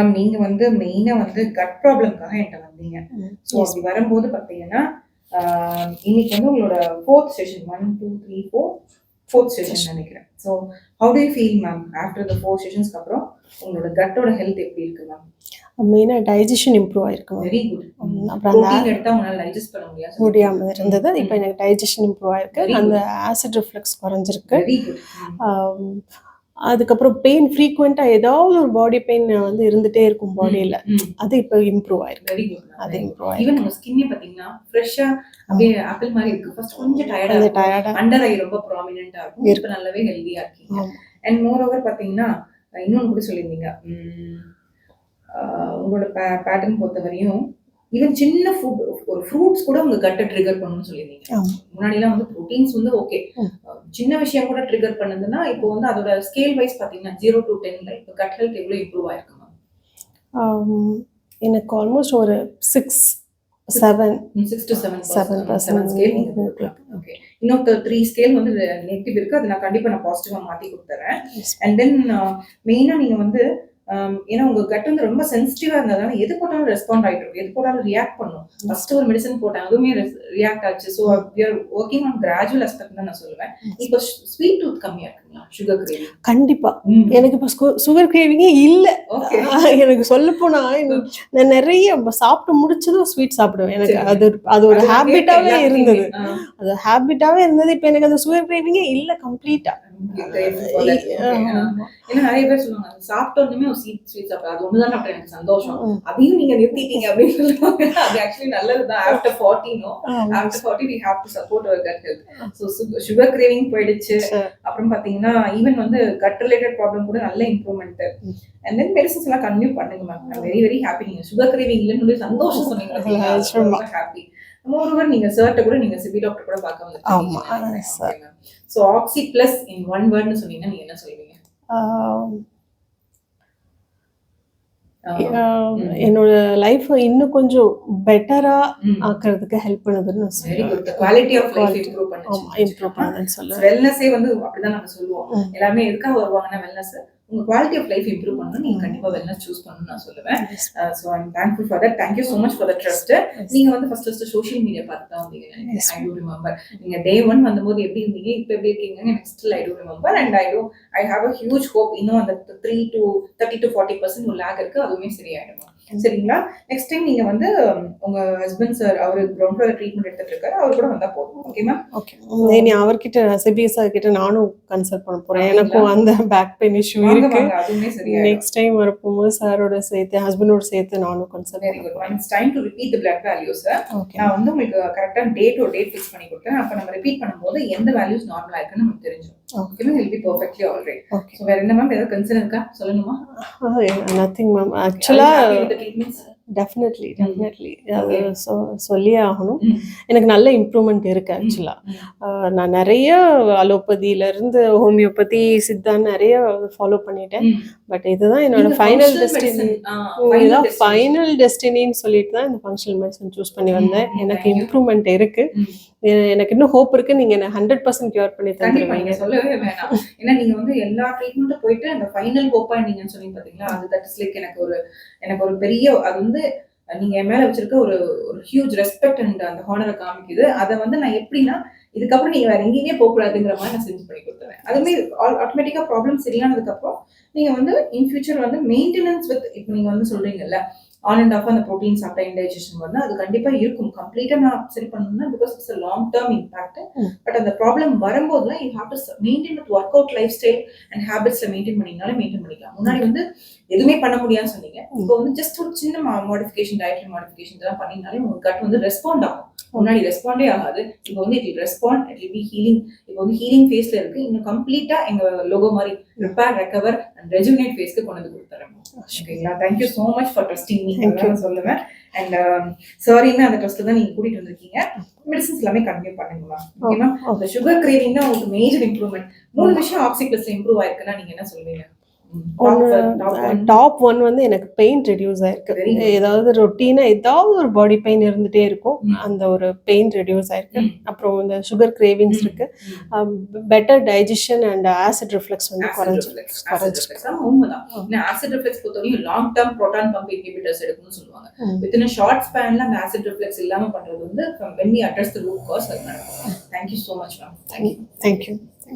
Ma'am நீங்க வந்து மெயினா வந்து கட் ப்ராப்ளம்க்காக என்கிட்ட வந்தீங்க. So Yes. அப்படி வரும்போது பார்த்தீங்கன்னா, இன்னைக்கு வந்து உங்களோட 4த் செஷன் 1, 2, 3, 4 4த் செஷன் நினைக்கிறேன். So how to you feel ma'am after the 4 செஷன்ஸ்க்கு அப்புறம் உங்களோட கட்டோட ஹெல்த் எப்படி இருக்கு மேம்? மெயினாக டைஜஷன் இம்ப்ரூவ் ஆயிருக்கு. Very good. அப்புறம் அந்த புரோட்டீன் எடுத்தா உங்களால டைஜஸ்ட் பண்ண முடியாமல் இருந்தது. இப்போ எனக்கு டைஜஷன் இம்ப்ரூவ் ஆயிருக்கு. அந்த ஆசிட் ரிஃப்ளெக்ஸ் குறைஞ்சிருக்கு. Very good. அதுக்கப்புறம் பெயின் ஃப்ரீக்வெண்ட்டாக ஏதாவது ஒரு பாடி பெயின் வந்து இருந்துகிட்டே இருக்கும் பாடியில். அது இப்போ இம்ப்ரூவ் ஆயிருக்கு. Very good. அது இம்ப்ரூவ் ஈவன் ஆயிருக்கு. உங்க ஸ்கின்னே பார்த்தீங்கன்னா ஃப்ரெஷ்ஷா அப்படியே ஆப்பிள் மாதிரி இருக்கு. ஃபர்ஸ்ட் கொஞ்சம் டயர்டா அண்டர் ஐ ரொம்ப ப்ராமினென்ட்டா இருக்கும். இப்போ நல்லாவே ஹெல்தியா இருக்கீங்க. அண்ட் மோர் ஓவர் பார்த்தீங்கன்னா இன்னொன்று கூட சொல்லியிருந்தீங்க. உங்களோட பேட்டர்ன் பொறுத்தவரையும் ஈவன் சின்ன ஃபுட் ஒரு ஃப்ரூட்ஸ் கூட உங்க கட்டை ட்ரிகர் பண்ணணும்னு சொல்லியிருந்தீங்க. முன்னாடிலாம் வந்து ப்ரோட்டீன்ஸ் வந்து ஓகே, சின்ன விஷயம் கூட ட்ரிகர் பண்ணுதுன்னா இப்போ வந்து அதோட ஸ்கேல் வைஸ் பார்த்தீங்கன்னா 0 to 10ல இப்போ கட் ஹெல்த் எவ்வளோ இம்ப்ரூவ் ஆயிருக்கு மேம்? எனக்கு ஆல்மோஸ்ட் ஒரு 6 to 7% ஸ்கேல் ஓகே. இன்னும் 3 ஸ்கேல் வந்து நெகட்டிவ் இருக்கு. அதை நான் கண்டிப்பா பாசிட்டிவா மாத்தி கொடுத்துறேன். அண்ட் தென் மெயினா நீங்க வந்து ஏன்னா உங்க கட் வந்து ரொம்ப சென்சிட்டிவா இருந்ததால எது போட்டாலும் ரெஸ்பாண்ட் ஆயிட்டு இருக்கு. எது போட்டாலும் ரியாக்ட் பண்ணும். ஃபர்ஸ்ட் ஒரு மெடிசன் போட்டேன், அதுவுமே ரியாக்ட் ஆச்சு. So we are working on gradual aspect தான் நான் சொல்லுவேன். இப்போ ஸ்வீட் டூத் கம்மியா இருக்குங்களா? சுகர் கிரேவிங் கண்டிப்பா எனக்கு இப்போ சுகர் கிரேவிங்கே இல்லை. எனக்கு சொல்ல போனா நான் நிறைய சாப்பிட்டு முடிச்சதும் ஸ்வீட் சாப்பிடுவேன். எனக்கு அது ஒரு ஹேபிட்டாவே இருந்தது. அது ஹேபிட்டாவே இருந்தது. இப்போ எனக்கு அந்த சுகர் கிரேவிங்கே இல்லை கம்ப்ளீட்டா. நிறைய பேர் சொல்லுவாங்க சாப்பிட்ட உடனே ஒரு ஸ்வீட் சாப்பிட அது ஒண்ணுதான் சாப்பிட்ட எனக்கு சந்தோஷம், அதையும் நீங்க நிறுத்திட்டீங்க அப்படின்னு சொல்லுவாங்க. அது ஆக்சுவலி நல்லதுதான். After 40 after 40 we have to support our gut health. so sugar craving போயிடுச்சு. அப்புறம் பாத்தீங்கன்னா ஈவன் வந்து கட் ரிலேட்டட் ப்ராப்ளம் கூட நல்ல இம்ப்ரூவ்மெண்ட். அண்ட் தென் மெடிசன்ஸ் எல்லாம் கன்டினியூ பண்ணுங்க ma'am. I very very happy. நீங்க சுகர் கிரேவிங் இல்லைன்னு சந்தோஷம் சொன்னீங்க. ஹாப்பி. மோரோவர் நீங்க சர்ட்ட கூட நீங்க சிபி டாக்டர் கூட பார்க்க வந்துருக்கீங்க. So oxy plus in one வேர்ட்னு சொன்னீங்கன்னா நீங்க என்ன சொல்வீங்க? என்னோட லைஃப் இன்னும் கொஞ்சம் பெட்டரா ஆக்குறதுக்கு ஹெல்ப் பண்ணுதுன்னு சொல்லுவேன். குவாலிட்டி ஆஃப் லைஃப் இம்ப்ரூவ் பண்ணுதுன்னு சொல்லுவேன். வெல்னஸே வந்து அப்படிதான் நம்ம சொல்லுவோம். எல்லாமே எதுக்காக வருவாங்கன்னா வெல்னஸ். உங்க குவாலிட்டி ஆஃப் லைஃப் இம்ப்ரூவ் பண்ணணும். நீங்க கண்டிப்பா வெல்னஸ் சூஸ் பண்ணணும்னு நான் சொல்லுவேன். So I am thankful for that. Thank you so much for the trust. நீங்க வந்து ஃபர்ஸ்ட் சோஷியல் மீடியா பார்த்து தான் வந்தீங்க. ஐ டு ரிமெம்பர் நீங்க டே 1 வந்தபோது எப்படி இருந்தீங்க, இப்போ எப்படி இருக்கீங்க எனக்கு still I to remember. And I have a huge hope. இன்னும் அந்த 30 to 40% ஒரு லேக் இருக்கு. அதுவுமே சரியாயிடும். சரிங்களா? நெக்ஸ்ட் டைம் நீங்க வந்து உங்க ஹஸ்பண்ட் சார் அவரு கிரவுண்ட் ஃப்ளோர் ட்ரீட்மெண்ட் எடுத்துட்டு இருக்காரு. அவர் கூட வந்தா போதும். ஓகேமா? ஓகே. நீ அவர்கிட்ட சிபிஎஸ் கிட்ட நானும் கன்சல்ட் பண்ண போறேன். எனக்கும் அந்த பேக் பெயின் இஷ்யூ இருக்கு. அதுவுமே சரியா நெக்ஸ்ட் டைம் வரப்போது சாரோட சேர்த்து ஹஸ்பண்டோட சேர்த்து நானும் consult very good. It's time to repeat the blood values. நான் வந்து உங்களுக்கு கரெக்ட்டா டேட் ஃபிக்ஸ் பண்ணி கொடுத்தேன். அப்ப நம்ம ரிப்பீட் பண்ணும்போது எந்த வேல்யூஸ் நார்மலா இருக்குன்னு நமக்கு தெரிஞ்சிடும். ஓகேமா? will be perfectly all right. So வேற என்ன மேம் ஏதாவது கன்சர்ன் இருக்கா சொல்லணுமா? nothing ma'am. ஆக்சுவலா டெஃபினெட்லி அது சொல்லியே ஆகணும். எனக்கு நல்ல இம்ப்ரூவ்மெண்ட் இருக்கு. ஆக்சுவலா நான் நிறைய அலோபதியிலேருந்து ஹோமியோபதி சித்தான்னு நிறைய ஃபாலோ பண்ணிட்டேன். பட் இதுதான் என்னோட ஃபைனல் டெஸ்டினின்னு சொல்லிட்டு தான் இந்த ஃபங்க்ஷனல் மெடிசன் சூஸ் பண்ணி வந்தேன். எனக்கு இம்ப்ரூவ்மெண்ட் இருக்கு. எனக்கு இன்னும் ஹோப் இருக்கு. நீங்க என்ன 100% கியூர் பண்ணி தந்துருவீங்க. சொல்லவே வேணாம். ஏன்னா நீங்க வந்து எல்லா ட்ரீட்மெண்ட்டும் போயிட்டு அந்த ஃபைனல் ஹோப்பா நீங்கன்னு சொன்னீங்க பாத்தீங்களா, அது தட் இஸ் லைக் எனக்கு ஒரு பெரிய அது வந்து நீங்க என் மேல வச்சிருக்க ஒரு ஹியூஜ் ரெஸ்பெக்ட் அண்ட் அந்த ஹானரை காமிக்குது. அதை வந்து நான் எப்படின்னா இதுக்கப்புறம் நீங்க வேற எங்கேயுமே போக கூடாதுங்கிற மாதிரி நான் செஞ்சு பண்ணி கொடுத்துறேன். அதுமே ஆட்டோமேட்டிக்கா ப்ராப்ளம் சரியானதுக்கு அப்புறம் நீங்க வந்து இன் ஃபியூச்சர் வந்து மெயின்டெனன்ஸ் வித் இப்போ நீங்க வந்து சொல்றீங்கல்ல ஆன் அண்ட் ஆஃப் அந்த ப்ரோட்டீன் சாப்பிட்ட இன்டைஜஷன் வந்து அது கண்டிப்பா இருக்கும். கம்ப்ளீட்டா நான் சரி பண்ணணும்னா because it's a long term impact. But அந்த ப்ராப்ளம் வரும்போதுலாம் you have to maintain with workout lifestyle and ஹேபிட்ஸ்ல மெயின்டைன் பண்ணிக்கலாம். முன்னாடி வந்து எதுவுமே பண்ண முடியாதுன்னு சொன்னீங்க. இப்போ வந்து ஜஸ்ட் ஒரு சின்ன மாடிஃபிகேஷன், டயட்ரி மாடிஃபிகேஷன் எல்லாம் பண்ணினாலே உங்க கட் வந்து ரெஸ்பாண்ட் ஆகும். முன்னாடி ரெஸ்பாண்டே ஆகாது. இப்போ வந்து it respond, it will be healing. இப்போ வந்து ஹீலிங் ஃபேஸ்ல இருக்கு. இன்னும் கம்ப்ளீட்டா எங்க லோகோ மாதிரி ரிப்பேர், ரெக்கவர் அண்ட் ரெஜுனேட் ஃபேஸ்க்கு கொண்டு வந்து கொடுத்துறேன். ஓகேங்களா? Thank you so much for trusting me. நான் சொல்லுவேன். அண்ட் சாரிமே அந்த ட்ரஸ்ட்ல தான் நீங்க கூட்டிட்டு வந்திருக்கீங்க. மெடிசன்ஸ் எல்லாமே கண்டினியூ பண்ணுங்கம்மா. ஓகேமா? அந்த சுகர் கிரேவிங்னா உங்களுக்கு மேஜர் இம்ப்ரூவ்மெண்ட். 3 விஷயம் ஆக்சி பிளஸ்ல இம்ப்ரூவ் ஆயிருக்குன்னா நீங்க என்ன சொல்லுவீங்க? டாப் ஒன் வந்து எனக்கு பெயின் ரெடியூஸ் ஆயிருக்கு. Very good. ஏதாவது ரொட்டீனா ஏதாவது ஒரு பாடி பெயின் இருந்துட்டே இருக்கும். அந்த ஒரு பெயின் ரெடியூஸ் ஆயிருக்கு. அப்புறம் இந்த சுகர் கிரேவிங்ஸ் இருக்கு. Better digestion and acid reflux வந்து குறைஞ்சிருக்கு. உண்மைதான். ஆசிட் ரிஃப்ளெக்ஸ் பொறுத்தவரைக்கும் long term proton pump inhibitors எடுக்கணும்னு சொல்லுவாங்க. வித்தின் ஷார்ட் ஸ்பேன்ல அந்த ஆசிட் ரிஃப்ளெக்ஸ் இல்லாம பண்றது வந்து when we address the root cause அது நடக்கும். Thank you so much, ma'am. Thank you.